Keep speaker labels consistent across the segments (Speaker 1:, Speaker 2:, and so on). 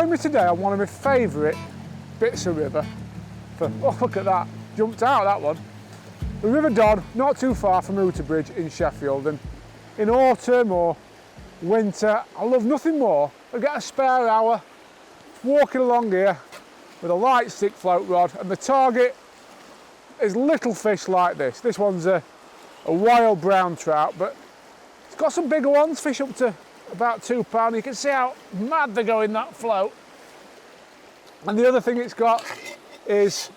Speaker 1: join me today on one of my favourite bits of river. Oh, look at that, jumped out that one. The River Don, not too far from Outerbridge in Sheffield, and in autumn or winter, I love nothing more than get a spare hour walking along here with a light stick float rod, and the target is little fish like this. This one's a wild brown trout, but it's got some bigger ones, fish up to about £2. You can see how mad they go in that float. And the other thing it's got is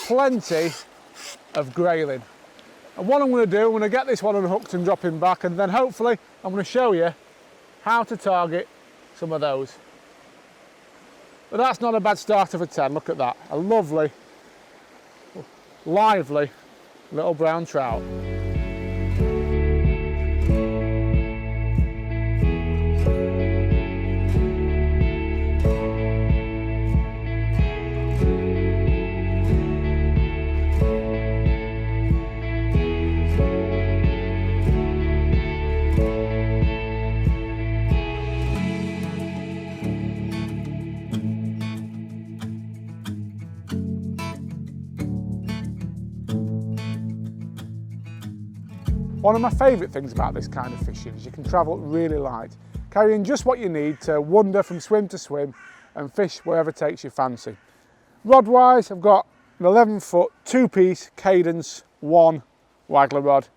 Speaker 1: plenty of grayling. And what I'm going to do, I'm going to get this one unhooked and drop him back, and then hopefully I'm going to show you how to target some of those. But that's not a bad starter for 10, look at that. A lovely, lively little brown trout. One of my favourite things about this kind of fishing is you can travel really light, carrying just what you need to wander from swim to swim and fish wherever takes your fancy. Rod wise, I've got an 11-foot 2-piece Cadence 1 waggler rod.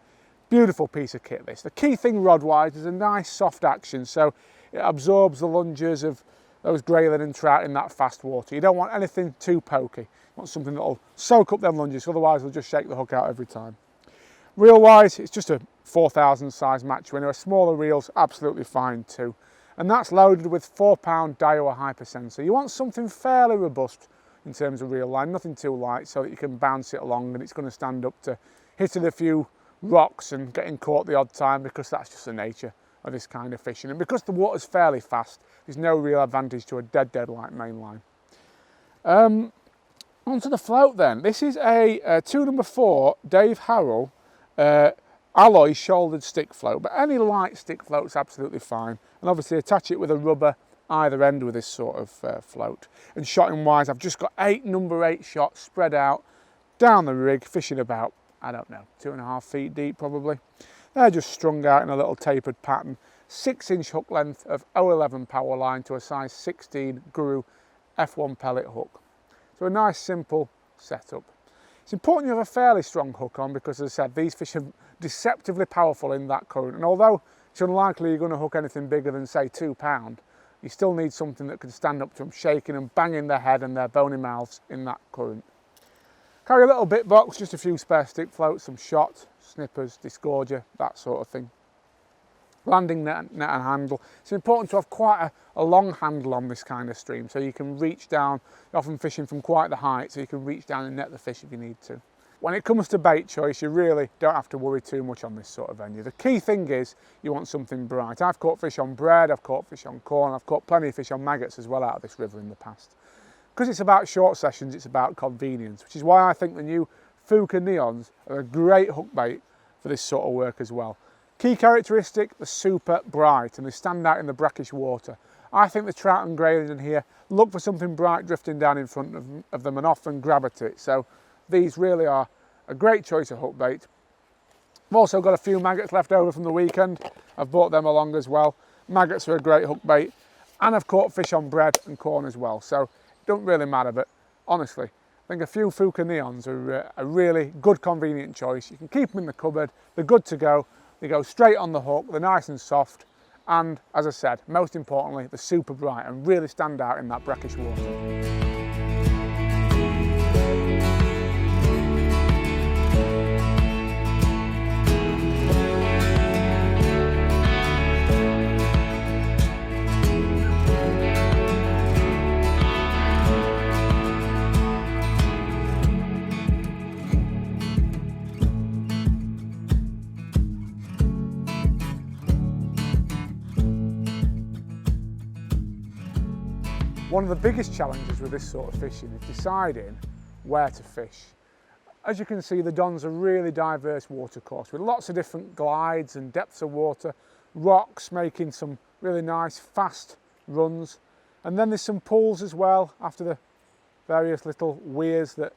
Speaker 1: Beautiful piece of kit this. The key thing rod wise is a nice soft action, so it absorbs the lunges of those grayling and trout in that fast water. You don't want anything too pokey. You want something that'll soak up them lunges, otherwise they'll just shake the hook out every time. Reel wise, it's just a 4000 size match winner. A smaller reel's absolutely fine too. And that's loaded with 4-pound Daiwa hyper sensor. You want something fairly robust in terms of reel line, nothing too light, so that you can bounce it along and it's going to stand up to hitting a few rocks and getting caught the odd time, because that's just the nature of this kind of fishing. And because the water's fairly fast, there's no real advantage to a dead light main line. Onto the float then. This is a 2 number 4 Dave Harrell alloy shouldered stick float, but any light stick float's absolutely fine. And obviously attach it with a rubber either end with this sort of float. And shotting wise, I've just got 8 number 8 shots spread out down the rig, fishing about, I don't know, 2.5 feet deep probably. They're just strung out in a little tapered pattern. 6-inch hook length of 011 power line to a size 16 Guru F1 pellet hook. So a nice simple setup. It's important you have a fairly strong hook on, because as I said, these fish are deceptively powerful in that current, and although it's unlikely you're going to hook anything bigger than say £2, you still need something that can stand up to them shaking and banging their head and their bony mouths in that current. Carry a little bit box, just a few spare stick floats, some shot, snippers, disgorger, that sort of thing. Landing net and handle. It's important to have quite a long handle on this kind of stream, so you can reach down. You're often fishing from quite the height, so you can reach down and net the fish if you need to. When it comes to bait choice, you really don't have to worry too much on this sort of venue. The key thing is you want something bright. I've caught fish on bread, I've caught fish on corn, I've caught plenty of fish on maggots as well out of this river in the past. Because it's about short sessions, it's about convenience, which is why I think the new Fuka Neons are a great hook bait for this sort of work as well. Key characteristic, they're super bright and they stand out in the brackish water. I think the trout and grayling in here look for something bright drifting down in front of them and often grab at it. So these really are a great choice of hook bait. I've also got a few maggots left over from the weekend. I've brought them along as well. Maggots are a great hook bait, and I've caught fish on bread and corn as well. So it don't really matter, but honestly, I think a few Fuka Neons are a really good convenient choice. You can keep them in the cupboard, they're good to go. They go straight on the hook, they're nice and soft, and as I said, most importantly, they're super bright and really stand out in that brackish water. One of the biggest challenges with this sort of fishing is deciding where to fish. As you can see, the Don's a really diverse watercourse with lots of different glides and depths of water, rocks making some really nice fast runs, And then there's some pools as well after the various little weirs that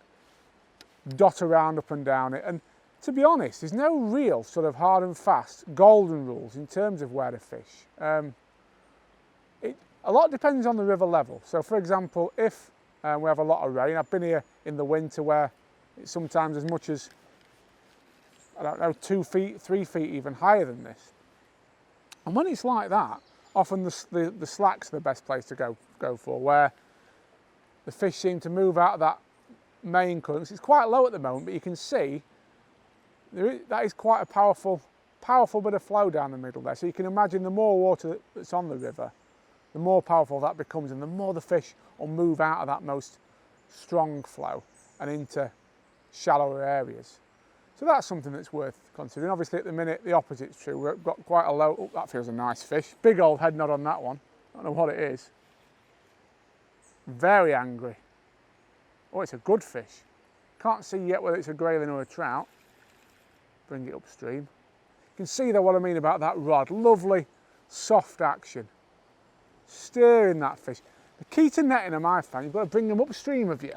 Speaker 1: dot around up and down it. And to be honest, there's no real sort of hard and fast golden rules in terms of where to fish. A lot depends on the river level. So for example, if we have a lot of rain, I've been here in the winter where it's sometimes as much as, I don't know, 2 feet, 3 feet even higher than this. And when it's like that, often the slack's the best place to go for, where the fish seem to move out of that main current. It's quite low at the moment, but you can see that is quite a powerful bit of flow down the middle there. So you can imagine the more water that's on the river, the more powerful that becomes, and the more the fish will move out of that most strong flow and into shallower areas. So that's something that's worth considering. Obviously at the minute the opposite's true. We've got quite a low, oh, that feels a nice fish. Big old head nod on that one. I don't know what it is. Very angry. Oh, it's a good fish. Can't see yet whether it's a grayling or a trout. Bring it upstream. You can see though what I mean about that rod. Lovely, soft action. Steering that fish. The key to netting them, I found, you've got to bring them upstream of you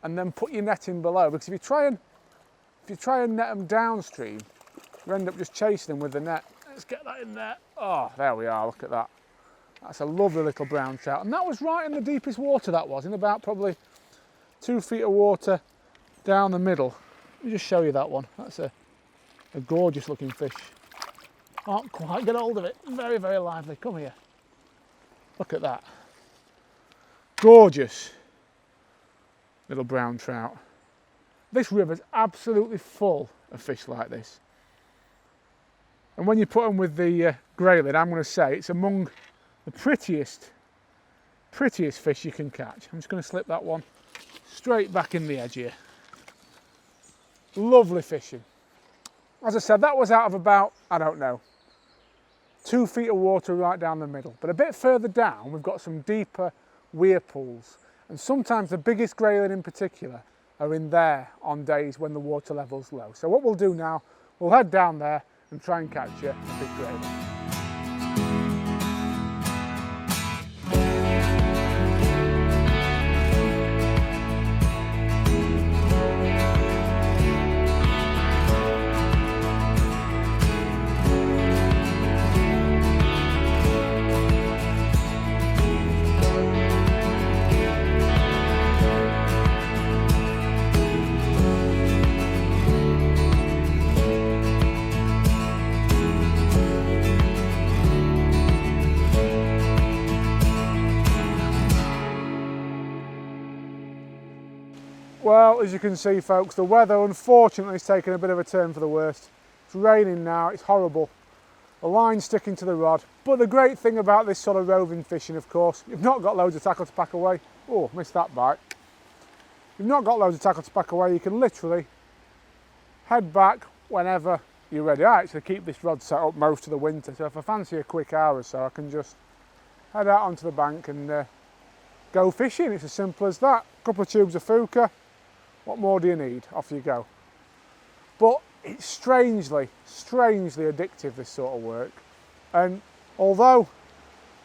Speaker 1: and then put your net in below, because if you try and net them downstream, you end up just chasing them with the net. Let's get that in there. Oh, there we are, look at that. That's a lovely little brown trout. And that was right in the deepest water, that was, in about probably 2 feet of water down the middle. Let me just show you that one. That's a gorgeous looking fish. Can't quite get hold of it. Very, very lively. Come here. Look at that. Gorgeous little brown trout. This river's absolutely full of fish like this. And when you put them with the grayling, I'm going to say it's among the prettiest fish you can catch. I'm just going to slip that one straight back in the edge here. Lovely fishing. As I said, that was out of about, I don't know, 2 feet of water right down the middle. But a bit further down, we've got some deeper weir pools. And sometimes the biggest grayling in particular are in there on days when the water level's low. So what we'll do now, we'll head down there and try and catch a big grayling. Well, as you can see folks, the weather unfortunately is taking a bit of a turn for the worst. It's raining now, it's horrible. The line's sticking to the rod. But the great thing about this sort of roving fishing, of course, you've not got loads of tackle to pack away. Oh, missed that bite. You've not got loads of tackle to pack away. You can literally head back whenever you're ready. I actually keep this rod set up most of the winter, so if I fancy a quick hour or so, I can just head out onto the bank and go fishing. It's as simple as that. A couple of tubes of Fuka. What more do you need? Off you go. But it's strangely addictive, this sort of work. And although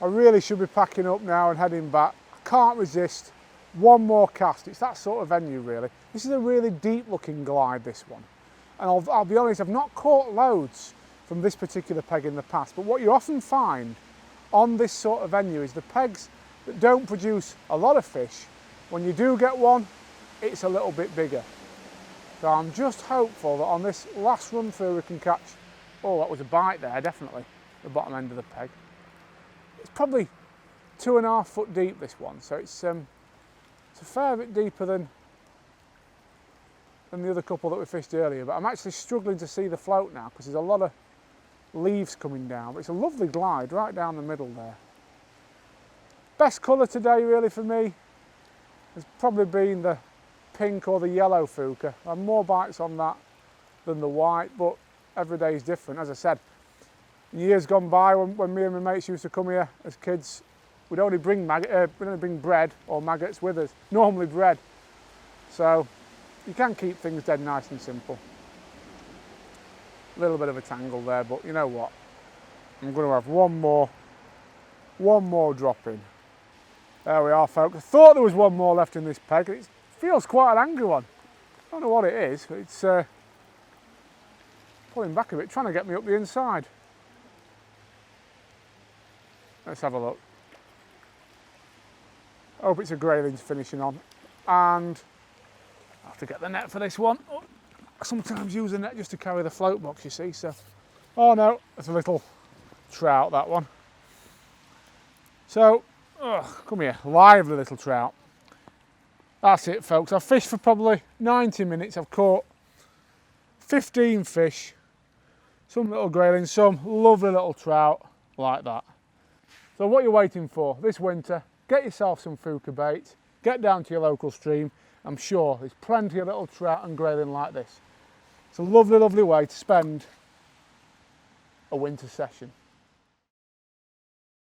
Speaker 1: I really should be packing up now and heading back, I can't resist one more cast. It's that sort of venue, really. This is a really deep looking glide, this one. And I'll be honest, I've not caught loads from this particular peg in the past, but what you often find on this sort of venue is the pegs that don't produce a lot of fish, when you do get one, it's a little bit bigger. So I'm just hopeful that on this last run through we can catch, oh, that was a bite there, definitely, the bottom end of the peg. It's probably 2.5 foot deep, this one, so it's a fair bit deeper than the other couple that we fished earlier, but I'm actually struggling to see the float now because there's a lot of leaves coming down, but it's a lovely glide right down the middle there. Best colour today really for me has probably been the pink or the yellow Fuka. I have more bites on that than the white, but every day is different. As I said, in years gone by when me and my mates used to come here as kids, we'd only bring bread or maggots with us, normally bread. So you can keep things dead nice and simple. A little bit of a tangle there, but you know what? I'm going to have one more drop in. There we are, folks. I thought there was one more left in this peg. It feels quite an angry one. I don't know what it is, but it's pulling back a bit, trying to get me up the inside. Let's have a look. Hope it's a Grayling's finishing on. And I have to get the net for this one. I sometimes use the net just to carry the float box, you see, so. Oh no, it's a little trout, that one. So, come here, lively little trout. That's it, folks. I've fished for probably 90 minutes. I've caught 15 fish, some little Graylings, some lovely little trout like that. So what you're waiting for this winter, get yourself some Fuka bait, get down to your local stream. I'm sure there's plenty of little trout and Grayling like this. It's a lovely, lovely way to spend a winter session.